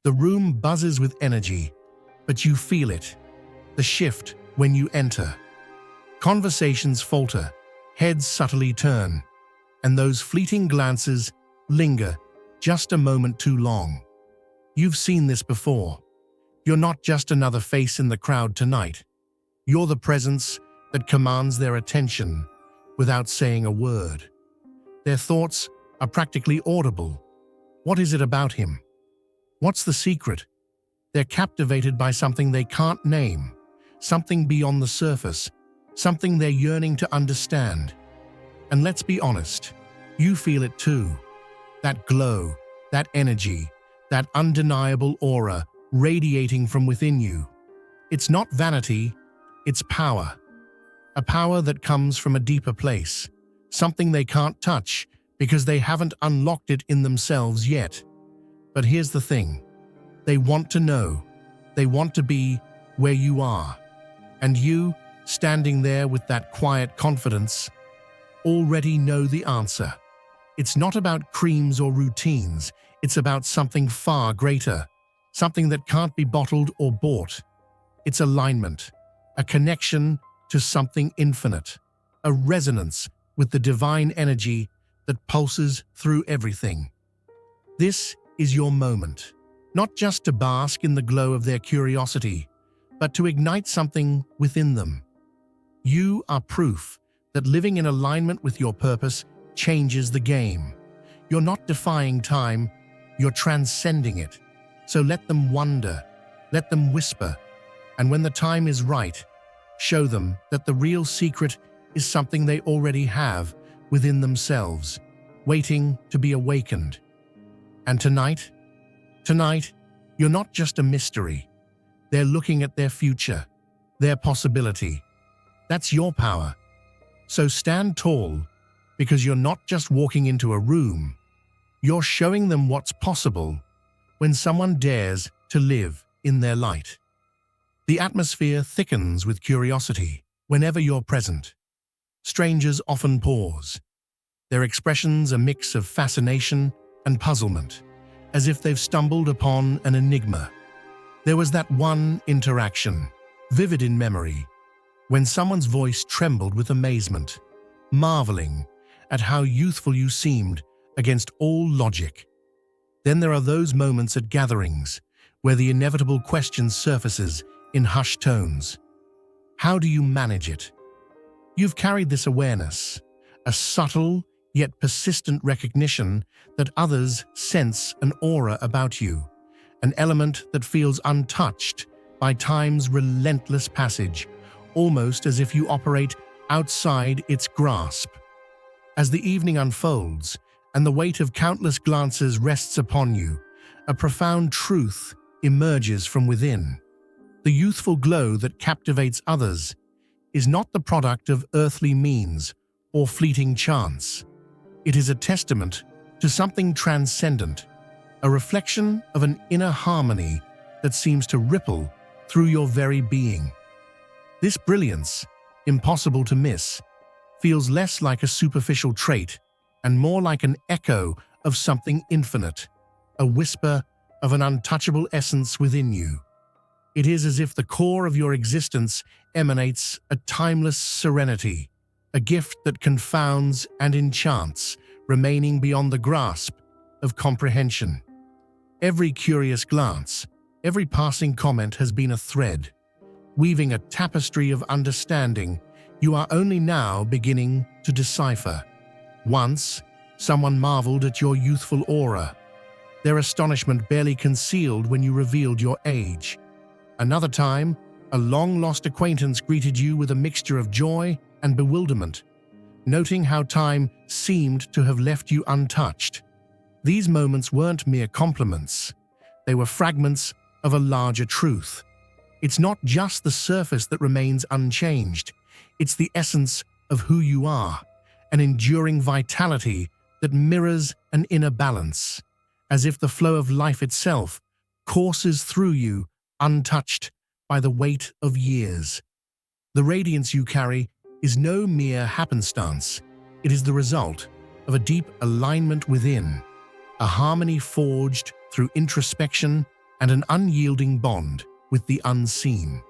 The room buzzes with energy, but you feel it, the shift when you enter. Conversations falter, heads subtly turn, and those fleeting glances linger just a moment too long. You've seen this before. You're not just another face in the crowd tonight. You're the presence that commands their attention without saying a word. Their thoughts are practically audible. What is it about him? What's the secret? They're captivated by something they can't name, something beyond the surface, something they're yearning to understand. And let's be honest, you feel it too. That glow, that energy, that undeniable aura radiating from within you. It's not vanity, it's power. A power that comes from a deeper place, something they can't touch because they haven't unlocked it in themselves yet. But here's the thing. They want to know. They want to be where you are. And you, standing there with that quiet confidence, already know the answer. It's not about creams or routines. It's about something far greater, something that can't be bottled or bought. It's alignment, a connection to something infinite, a resonance with the divine energy that pulses through everything. This is your moment, not just to bask in the glow of their curiosity, but to ignite something within them. You are proof that living in alignment with your purpose changes the game. You're not defying time, you're transcending it. So let them wonder, let them whisper, and when the time is right, show them that the real secret is something they already have within themselves, waiting to be awakened. And tonight, you're not just a mystery. They're looking at their future, their possibility. That's your power. So stand tall, because you're not just walking into a room. You're showing them what's possible when someone dares to live in their light. The atmosphere thickens with curiosity whenever you're present. Strangers often pause, their expressions a mix of fascination and puzzlement, as if they've stumbled upon an enigma. There was that one interaction, vivid in memory, when someone's voice trembled with amazement, marveling at how youthful you seemed against all logic. Then there are those moments at gatherings where the inevitable question surfaces in hushed tones. How do you manage it? You've carried this awareness, a subtle yet persistent recognition that others sense an aura about you, an element that feels untouched by time's relentless passage, almost as if you operate outside its grasp. As the evening unfolds and the weight of countless glances rests upon you, a profound truth emerges from within. The youthful glow that captivates others is not the product of earthly means or fleeting chance. It is a testament to something transcendent, a reflection of an inner harmony that seems to ripple through your very being. This brilliance, impossible to miss, feels less like a superficial trait and more like an echo of something infinite, a whisper of an untouchable essence within you. It is as if the core of your existence emanates a timeless serenity, a gift that confounds and enchants, remaining beyond the grasp of comprehension. Every curious glance, every passing comment has been a thread, weaving a tapestry of understanding you are only now beginning to decipher. Once, someone marveled at your youthful aura, their astonishment barely concealed when you revealed your age. Another time, a long-lost acquaintance greeted you with a mixture of joy and bewilderment, noting how time seemed to have left you untouched. These moments weren't mere compliments. They were fragments of a larger truth. It's not just the surface that remains unchanged. It's the essence of who you are, an enduring vitality that mirrors an inner balance, as if the flow of life itself courses through you untouched by the weight of years. The radiance you carry is no mere happenstance. It is the result of a deep alignment within, a harmony forged through introspection and an unyielding bond with the unseen.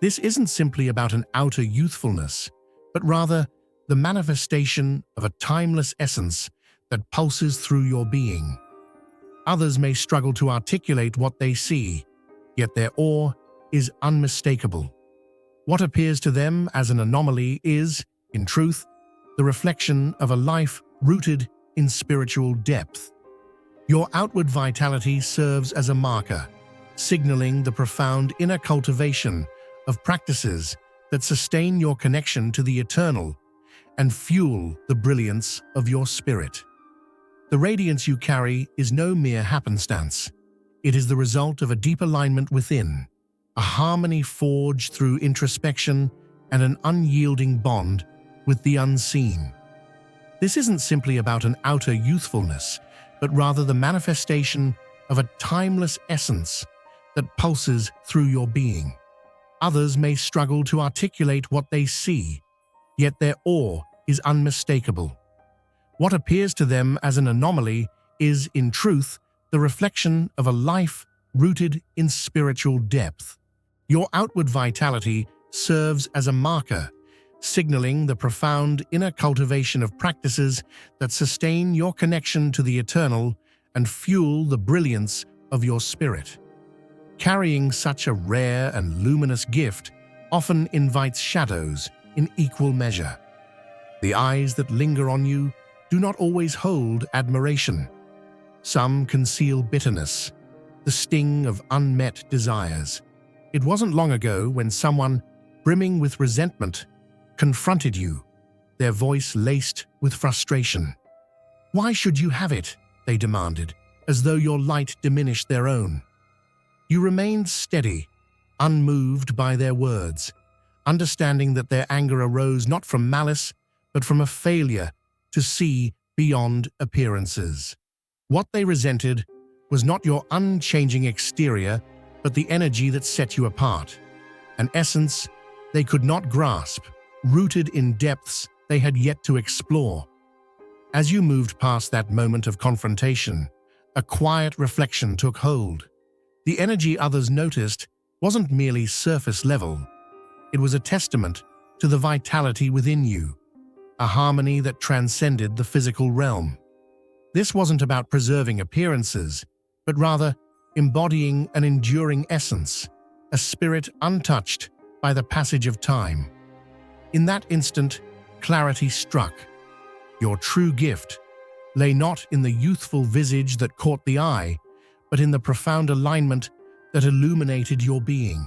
This isn't simply about an outer youthfulness, but rather the manifestation of a timeless essence that pulses through your being. Others may struggle to articulate what they see, yet their awe is unmistakable. What appears to them as an anomaly is, in truth, the reflection of a life rooted in spiritual depth. Your outward vitality serves as a marker, signaling the profound inner cultivation of practices that sustain your connection to the eternal and fuel the brilliance of your spirit. The radiance you carry is no mere happenstance. It is the result of a deep alignment within, a harmony forged through introspection and an unyielding bond with the unseen. This isn't simply about an outer youthfulness, but rather the manifestation of a timeless essence that pulses through your being. Others may struggle to articulate what they see, yet their awe is unmistakable. What appears to them as an anomaly is, in truth, the reflection of a life rooted in spiritual depth. Your outward vitality serves as a marker, signaling the profound inner cultivation of practices that sustain your connection to the eternal and fuel the brilliance of your spirit. Carrying such a rare and luminous gift often invites shadows in equal measure. The eyes that linger on you do not always hold admiration. Some conceal bitterness, the sting of unmet desires. It wasn't long ago when someone, brimming with resentment, confronted you, their voice laced with frustration. "Why should you have it?" they demanded, as though your light diminished their own. You remained steady, unmoved by their words, understanding that their anger arose not from malice, but from a failure to see beyond appearances. What they resented was not your unchanging exterior, but the energy that set you apart, an essence they could not grasp, rooted in depths they had yet to explore. As you moved past that moment of confrontation, a quiet reflection took hold. The energy others noticed wasn't merely surface level. It was a testament to the vitality within you, a harmony that transcended the physical realm. This wasn't about preserving appearances, but rather embodying an enduring essence, a spirit untouched by the passage of time. In that instant, clarity struck. Your true gift lay not in the youthful visage that caught the eye, but in the profound alignment that illuminated your being.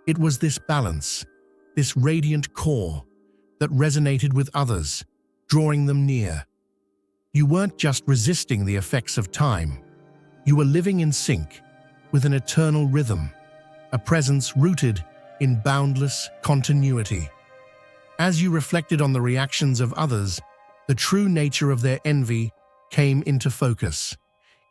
It was this balance, this radiant core, that resonated with others, drawing them near. You weren't just resisting the effects of time. You were living in sync with an eternal rhythm, a presence rooted in boundless continuity. As you reflected on the reactions of others, the true nature of their envy came into focus.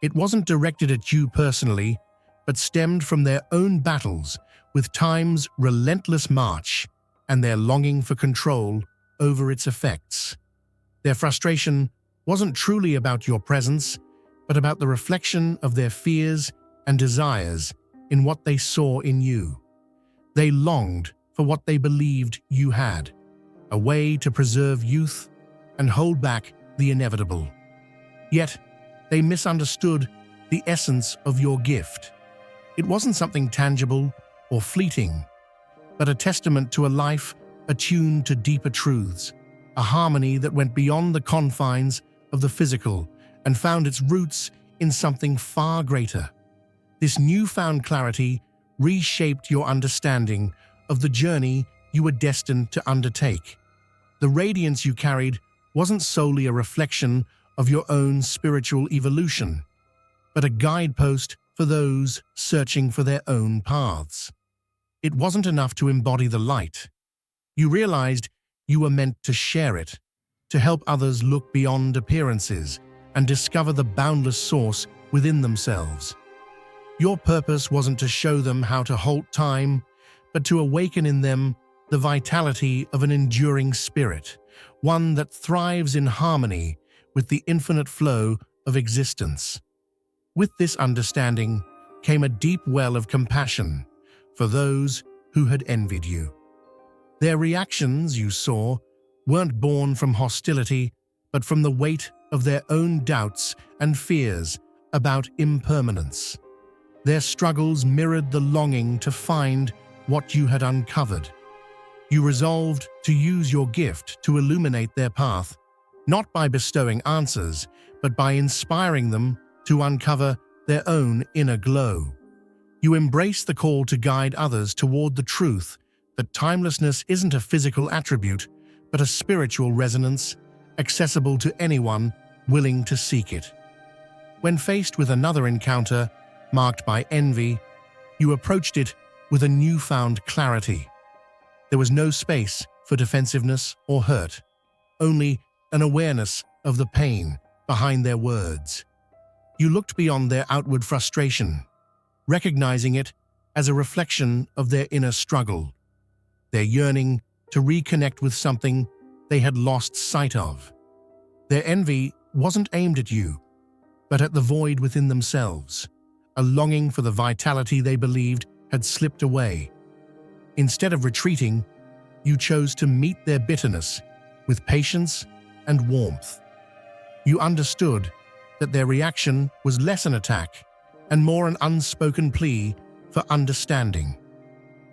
It wasn't directed at you personally, but stemmed from their own battles with time's relentless march and their longing for control over its effects. Their frustration wasn't truly about your presence, but about the reflection of their fears and desires in what they saw in you. They longed for what they believed you had, a way to preserve youth and hold back the inevitable. Yet, they misunderstood the essence of your gift. It wasn't something tangible or fleeting, but a testament to a life attuned to deeper truths, a harmony that went beyond the confines of the physical and found its roots in something far greater. This newfound clarity reshaped your understanding of the journey you were destined to undertake. The radiance you carried wasn't solely a reflection of your own spiritual evolution, but a guidepost for those searching for their own paths. It wasn't enough to embody the light. You realized you were meant to share it, to help others look beyond appearances and discover the boundless source within themselves. Your purpose wasn't to show them how to halt time, but to awaken in them the vitality of an enduring spirit, one that thrives in harmony with the infinite flow of existence. With this understanding, came a deep well of compassion for those who had envied you. Their reactions, you saw, weren't born from hostility, but from the weight of their own doubts and fears about impermanence. Their struggles mirrored the longing to find what you had uncovered. You resolved to use your gift to illuminate their path, not by bestowing answers, but by inspiring them to uncover their own inner glow. You embrace the call to guide others toward the truth that timelessness isn't a physical attribute, but a spiritual resonance, accessible to anyone willing to seek it. When faced with another encounter, marked by envy, you approached it with a newfound clarity. There was no space for defensiveness or hurt, only an awareness of the pain behind their words. You looked beyond their outward frustration, recognizing it as a reflection of their inner struggle, their yearning to reconnect with something they had lost sight of. Their envy wasn't aimed at you, but at the void within themselves, a longing for the vitality they believed had slipped away. Instead of retreating, you chose to meet their bitterness with patience and warmth. You understood that their reaction was less an attack and more an unspoken plea for understanding.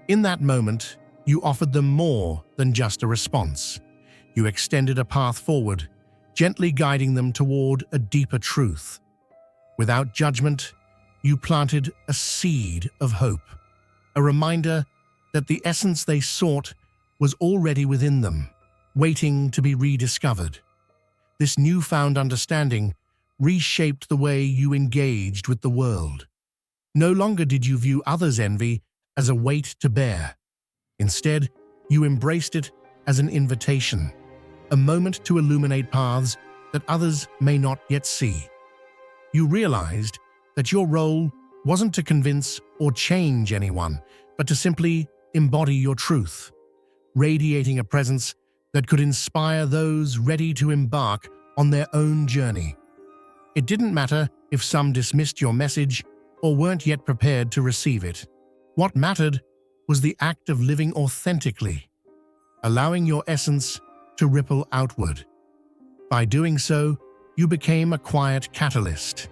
In that moment, you offered them more than just a response. You extended a path forward, gently guiding them toward a deeper truth. Without judgment, you planted a seed of hope, a reminder that the essence they sought was already within them, waiting to be rediscovered. This newfound understanding reshaped the way you engaged with the world. No longer did you view others' envy as a weight to bear. Instead, you embraced it as an invitation, a moment to illuminate paths that others may not yet see. You realized that your role wasn't to convince or change anyone, but to simply embody your truth, radiating a presence that could inspire those ready to embark on their own journey. It didn't matter if some dismissed your message or weren't yet prepared to receive it. What mattered was the act of living authentically, allowing your essence to ripple outward. By doing so, you became a quiet catalyst,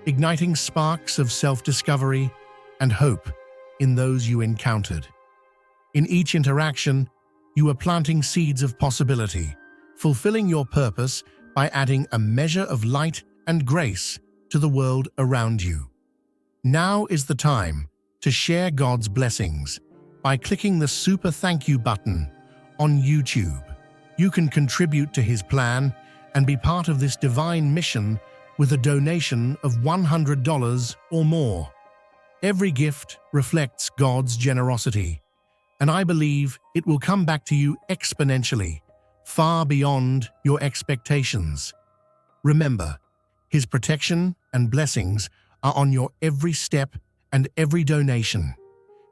igniting sparks of self-discovery and hope in those you encountered. In each interaction, you were planting seeds of possibility, fulfilling your purpose by adding a measure of light and grace to the world around you. Now is the time to share God's blessings by clicking the super thank you button on YouTube. You can contribute to His plan and be part of this divine mission with a donation of $100 or more. Every gift reflects God's generosity, and I believe it will come back to you exponentially, far beyond your expectations. Remember, His protection and blessings are on your every step and every donation.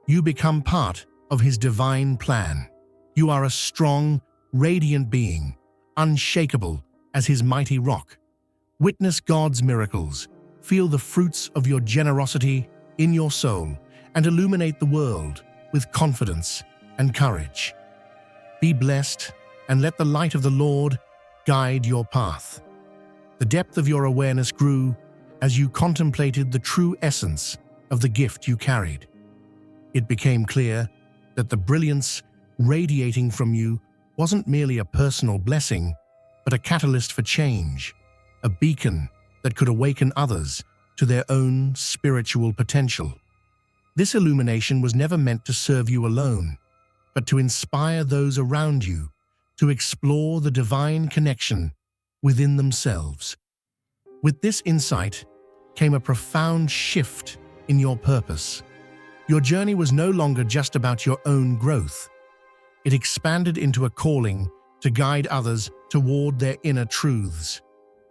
You become part of His divine plan. You are a strong, radiant being, unshakable as His mighty rock. Witness God's miracles, feel the fruits of your generosity in your soul, and illuminate the world with confidence and courage. Be blessed and let the light of the Lord guide your path. The depth of your awareness grew as you contemplated the true essence of the gift you carried. It became clear that the brilliance radiating from you wasn't merely a personal blessing, but a catalyst for change, a beacon that could awaken others to their own spiritual potential. This illumination was never meant to serve you alone, but to inspire those around you to explore the divine connection within themselves. With this insight came a profound shift in your purpose. Your journey was no longer just about your own growth. It expanded into a calling to guide others toward their inner truths.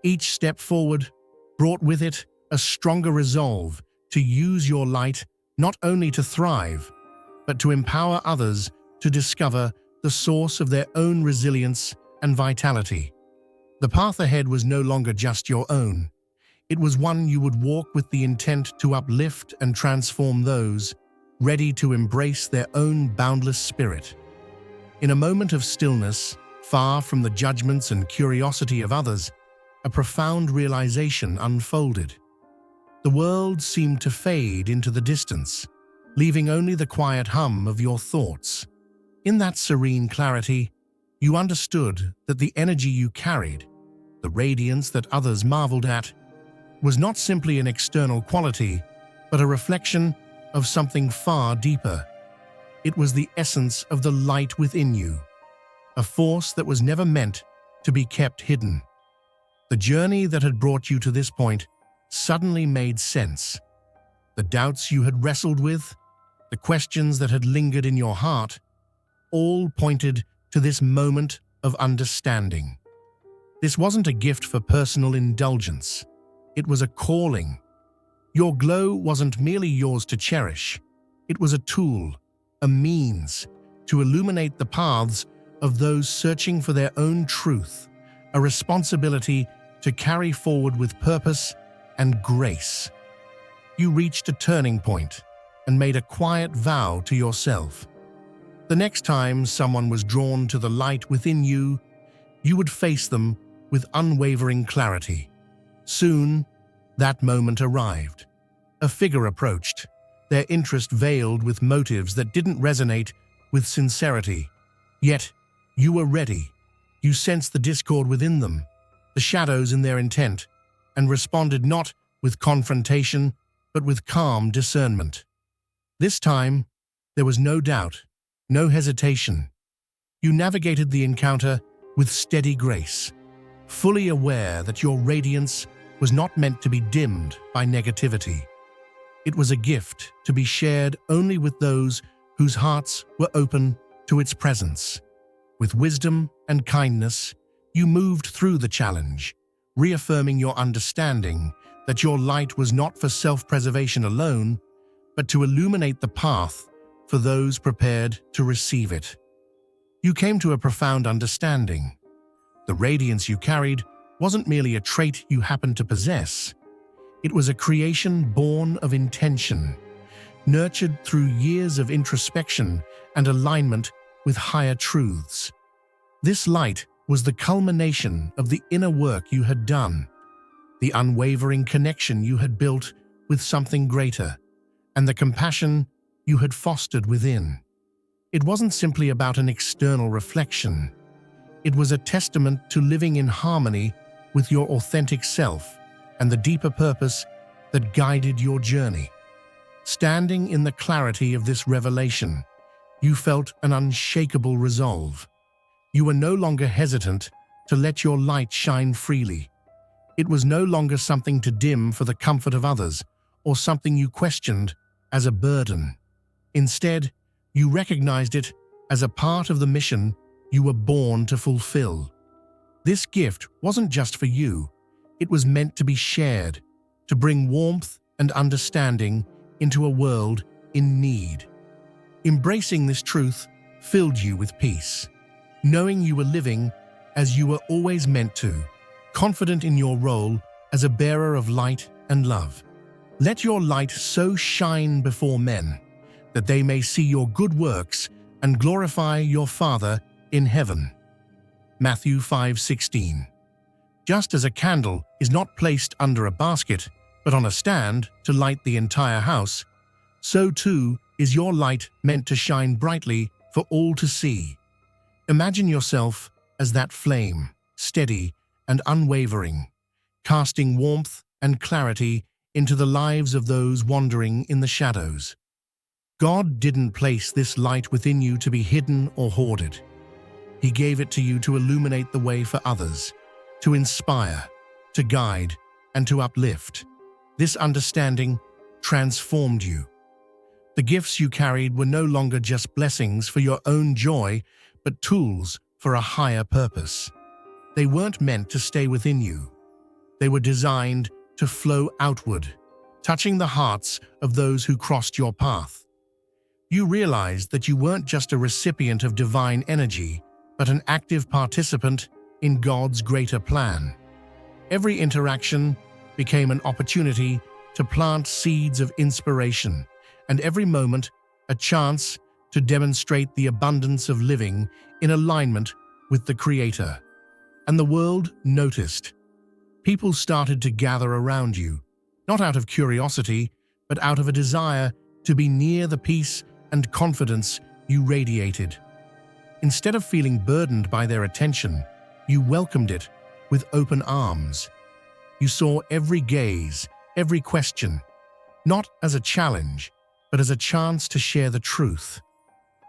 Each step forward brought with it a stronger resolve to use your light not only to thrive, but to empower others to discover the source of their own resilience and vitality. The path ahead was no longer just your own. It was one you would walk with the intent to uplift and transform those ready to embrace their own boundless spirit. In a moment of stillness, far from the judgments and curiosity of others, a profound realization unfolded. The world seemed to fade into the distance, leaving only the quiet hum of your thoughts. In that serene clarity, you understood that the energy you carried, the radiance that others marveled at, was not simply an external quality, but a reflection of something far deeper. It was the essence of the light within you, a force that was never meant to be kept hidden. The journey that had brought you to this point suddenly made sense. The doubts you had wrestled with, the questions that had lingered in your heart, all pointed to this moment of understanding. This wasn't a gift for personal indulgence. It was a calling. Your glow wasn't merely yours to cherish. It was a tool, a means to illuminate the paths of those searching for their own truth, a responsibility to carry forward with purpose and grace. You reached a turning point and made a quiet vow to yourself. The next time someone was drawn to the light within you, you would face them with unwavering clarity. Soon, that moment arrived. A figure approached, their interest veiled with motives that didn't resonate with sincerity. Yet, you were ready. You sensed the discord within them, the shadows in their intent, and responded not with confrontation, but with calm discernment. This time, there was no doubt, no hesitation. You navigated the encounter with steady grace, fully aware that your radiance was not meant to be dimmed by negativity. It was a gift to be shared only with those whose hearts were open to its presence. With wisdom and kindness, you moved through the challenge, reaffirming your understanding that your light was not for self-preservation alone, but to illuminate the path for those prepared to receive it. You came to a profound understanding. The radiance you carried wasn't merely a trait you happened to possess. It was a creation born of intention, nurtured through years of introspection and alignment with higher truths. This light was the culmination of the inner work you had done, the unwavering connection you had built with something greater, and the compassion you had fostered within. It wasn't simply about an external reflection. It was a testament to living in harmony with your authentic self and the deeper purpose that guided your journey. Standing in the clarity of this revelation, you felt an unshakable resolve. You were no longer hesitant to let your light shine freely. It was no longer something to dim for the comfort of others or something you questioned as a burden. Instead, you recognized it as a part of the mission you were born to fulfill. This gift wasn't just for you. It was meant to be shared, to bring warmth and understanding into a world in need. Embracing this truth filled you with peace, knowing you were living as you were always meant to, confident in your role as a bearer of light and love. Let your light so shine before men that they may see your good works and glorify your Father in heaven. Matthew 5:16. Just as a candle is not placed under a basket, but on a stand to light the entire house, so too is your light meant to shine brightly for all to see. Imagine yourself as that flame, steady and unwavering, casting warmth and clarity into the lives of those wandering in the shadows. God didn't place this light within you to be hidden or hoarded. He gave it to you to illuminate the way for others, to inspire, to guide, and to uplift. This understanding transformed you. The gifts you carried were no longer just blessings for your own joy, but tools for a higher purpose. They weren't meant to stay within you. They were designed to flow outward, touching the hearts of those who crossed your path. You realized that you weren't just a recipient of divine energy, but an active participant in God's greater plan. Every interaction, became an opportunity to plant seeds of inspiration, and every moment a chance to demonstrate the abundance of living in alignment with the Creator. And the world noticed. People started to gather around you, not out of curiosity, but out of a desire to be near the peace and confidence you radiated. Instead of feeling burdened by their attention, you welcomed it with open arms. You saw every gaze, every question, not as a challenge, but as a chance to share the truth,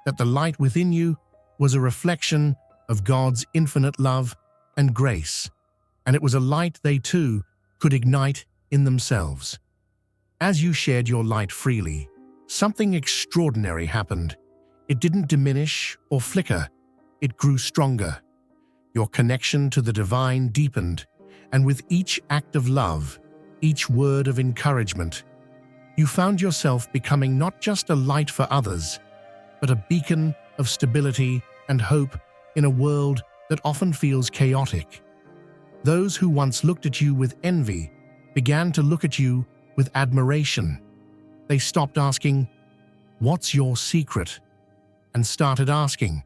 that the light within you was a reflection of God's infinite love and grace, and it was a light they too could ignite in themselves. As you shared your light freely, something extraordinary happened. It didn't diminish or flicker, it grew stronger. Your connection to the divine deepened, and with each act of love, each word of encouragement, you found yourself becoming not just a light for others, but a beacon of stability and hope in a world that often feels chaotic. Those who once looked at you with envy began to look at you with admiration. They stopped asking, "What's your secret?" and started asking,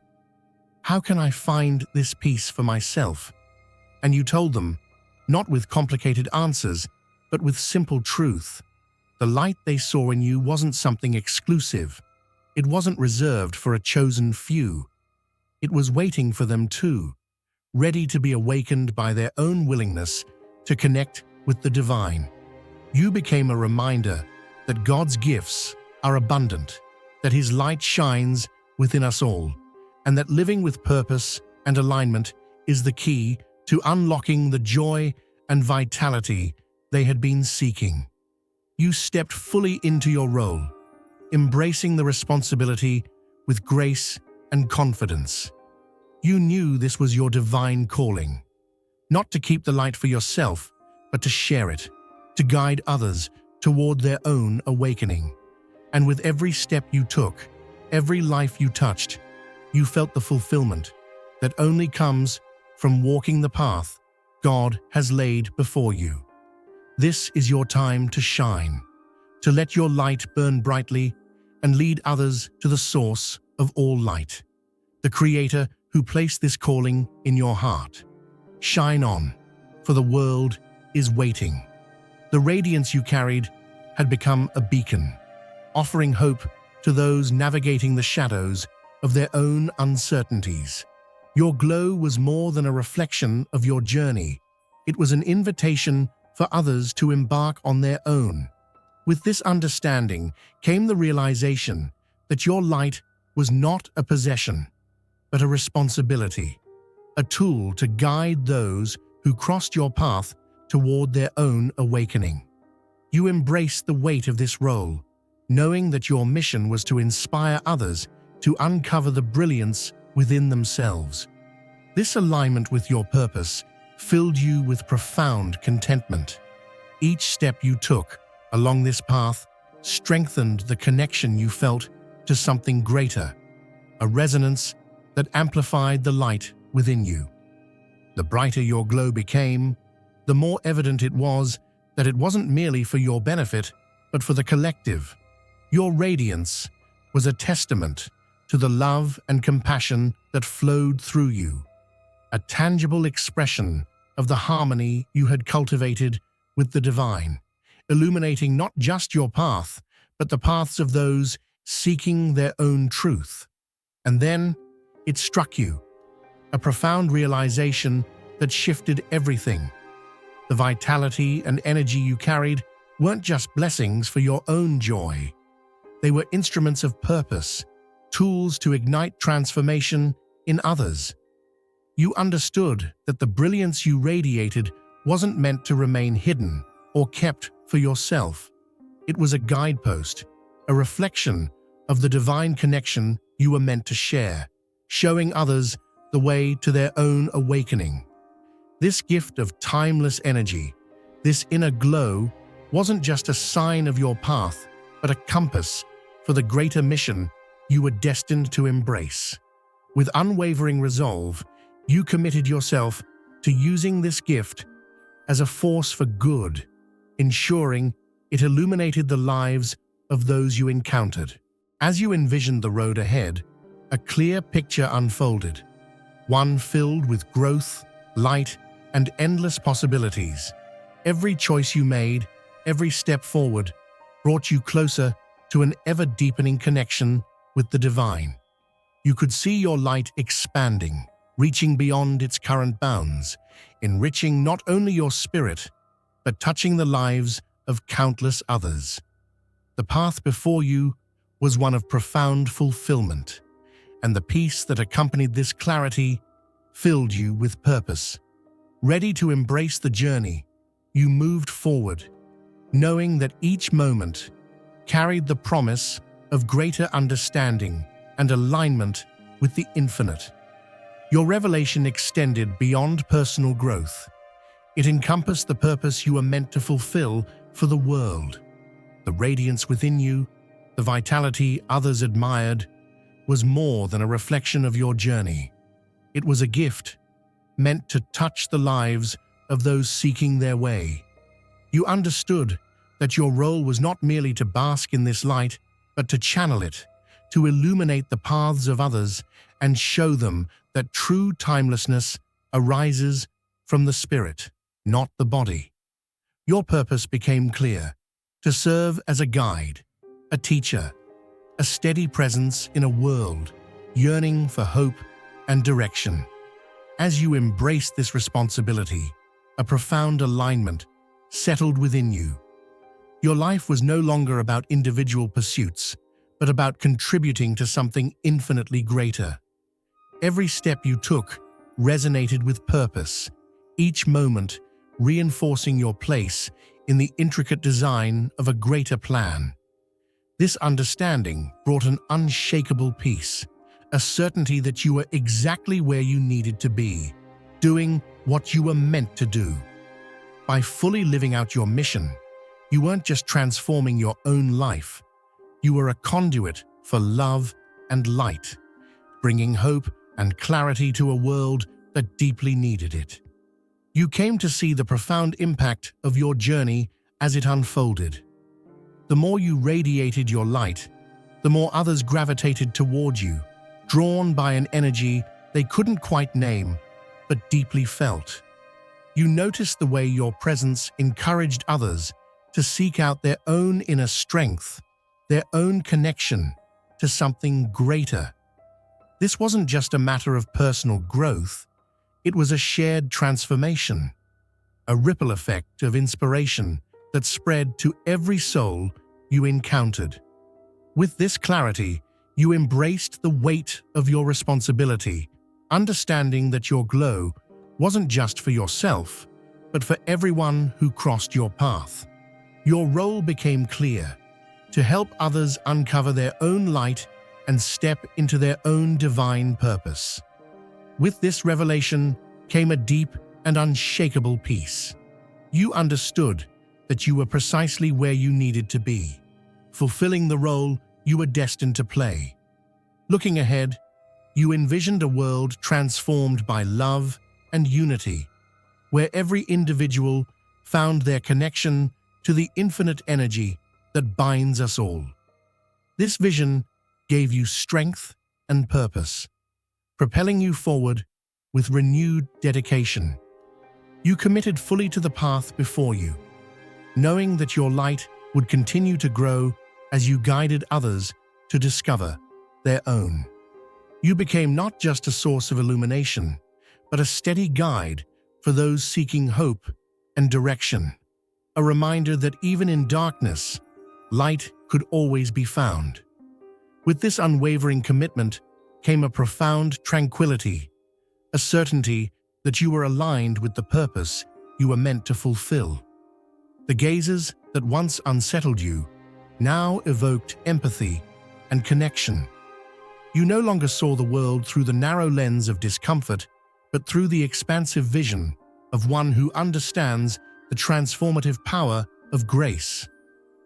"How can I find this peace for myself?" And you told them, not with complicated answers, but with simple truth. The light they saw in you wasn't something exclusive. It wasn't reserved for a chosen few. It was waiting for them too, ready to be awakened by their own willingness to connect with the divine. You became a reminder that God's gifts are abundant, that His light shines within us all, and that living with purpose and alignment is the key to unlocking the joy and vitality they had been seeking. You stepped fully into your role, embracing the responsibility with grace and confidence. You knew this was your divine calling, not to keep the light for yourself, but to share it, to guide others toward their own awakening. And with every step you took, every life you touched, you felt the fulfillment that only comes from walking the path God has laid before you. This is your time to shine, to let your light burn brightly and lead others to the source of all light, the Creator who placed this calling in your heart. Shine on, for the world is waiting. The radiance you carried had become a beacon, offering hope to those navigating the shadows of their own uncertainties. Your glow was more than a reflection of your journey. It was an invitation for others to embark on their own. With this understanding came the realization that your light was not a possession, but a responsibility, a tool to guide those who crossed your path toward their own awakening. You embraced the weight of this role, knowing that your mission was to inspire others to uncover the brilliance within themselves. This alignment with your purpose filled you with profound contentment. Each step you took along this path strengthened the connection you felt to something greater, a resonance that amplified the light within you. The brighter your glow became, the more evident it was that it wasn't merely for your benefit, but for the collective. Your radiance was a testament to the love and compassion that flowed through you, a tangible expression of the harmony you had cultivated with the divine, illuminating not just your path, but the paths of those seeking their own truth. And then it struck you, a profound realization that shifted everything. The vitality and energy you carried weren't just blessings for your own joy. They were instruments of purpose, tools to ignite transformation in others. You understood that the brilliance you radiated wasn't meant to remain hidden or kept for yourself. It was a guidepost, a reflection of the divine connection you were meant to share, showing others the way to their own awakening. This gift of timeless energy, this inner glow, wasn't just a sign of your path, but a compass for the greater mission you were destined to embrace. With unwavering resolve, you committed yourself to using this gift as a force for good, ensuring it illuminated the lives of those you encountered. As you envisioned the road ahead, a clear picture unfolded, one filled with growth, light, and endless possibilities. Every choice you made, every step forward, brought you closer to an ever-deepening connection with the divine. You could see your light expanding, reaching beyond its current bounds, enriching not only your spirit, but touching the lives of countless others. The path before you was one of profound fulfillment, and the peace that accompanied this clarity filled you with purpose. Ready to embrace the journey, you moved forward, knowing that each moment carried the promise of greater understanding and alignment with the infinite. Your revelation extended beyond personal growth. It encompassed the purpose you were meant to fulfill for the world. The radiance within you, the vitality others admired, was more than a reflection of your journey. It was a gift meant to touch the lives of those seeking their way. You understood that your role was not merely to bask in this light, but to channel it, to illuminate the paths of others and show them that true timelessness arises from the spirit, not the body. Your purpose became clear: to serve as a guide, a teacher, a steady presence in a world yearning for hope and direction. As you embraced this responsibility, a profound alignment settled within you. Your life was no longer about individual pursuits, but about contributing to something infinitely greater. Every step you took resonated with purpose, each moment reinforcing your place in the intricate design of a greater plan. This understanding brought an unshakable peace, a certainty that you were exactly where you needed to be, doing what you were meant to do. By fully living out your mission, you weren't just transforming your own life, you were a conduit for love and light, bringing hope and clarity to a world that deeply needed it. You came to see the profound impact of your journey as it unfolded. The more you radiated your light, the more others gravitated toward you, drawn by an energy they couldn't quite name, but deeply felt. You noticed the way your presence encouraged others to seek out their own inner strength, their own connection to something greater. This wasn't just a matter of personal growth, it was a shared transformation, a ripple effect of inspiration that spread to every soul you encountered. With this clarity, you embraced the weight of your responsibility, understanding that your glow wasn't just for yourself, but for everyone who crossed your path. Your role became clear: to help others uncover their own light and step into their own divine purpose. With this revelation came a deep and unshakable peace. You understood that you were precisely where you needed to be, fulfilling the role you were destined to play. Looking ahead, you envisioned a world transformed by love and unity, where every individual found their connection to the infinite energy that binds us all. This vision gave you strength and purpose, propelling you forward with renewed dedication. You committed fully to the path before you, knowing that your light would continue to grow as you guided others to discover their own. You became not just a source of illumination, but a steady guide for those seeking hope and direction, a reminder that even in darkness, light could always be found. With this unwavering commitment came a profound tranquility, a certainty that you were aligned with the purpose you were meant to fulfill. The gazes that once unsettled you now evoked empathy and connection. You no longer saw the world through the narrow lens of discomfort, but through the expansive vision of one who understands the transformative power of grace.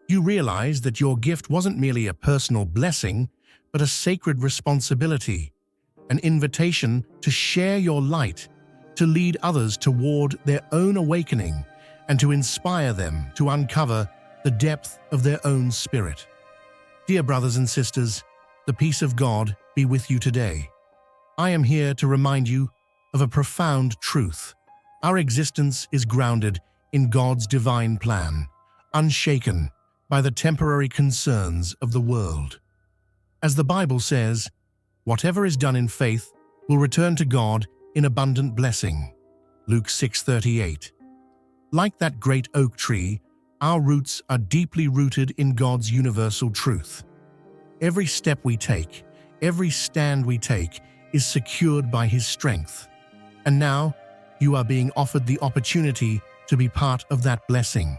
You realized that your gift wasn't merely a personal blessing, but a sacred responsibility, an invitation to share your light, to lead others toward their own awakening, and to inspire them to uncover the depth of their own spirit. Dear brothers and sisters, the peace of God be with you today. I am here to remind you of a profound truth. Our existence is grounded in God's divine plan, unshaken by the temporary concerns of the world. As the Bible says, whatever is done in faith will return to God in abundant blessing. Luke 6:38. Like that great oak tree, our roots are deeply rooted in God's universal truth. Every step we take, every stand we take, is secured by His strength. And now, you are being offered the opportunity to be part of that blessing.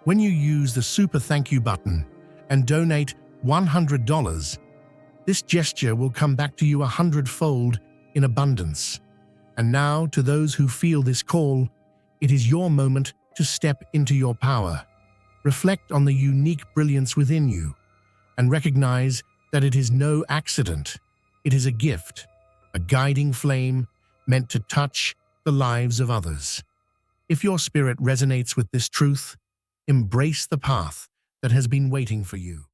When you use the Super Thank You button and donate $100, this gesture will come back to you 100-fold in abundance. And now, to those who feel this call, it is your moment to step into your power. Reflect on the unique brilliance within you and recognize that it is no accident. It is a gift, a guiding flame meant to touch the lives of others. If your spirit resonates with this truth, embrace the path that has been waiting for you.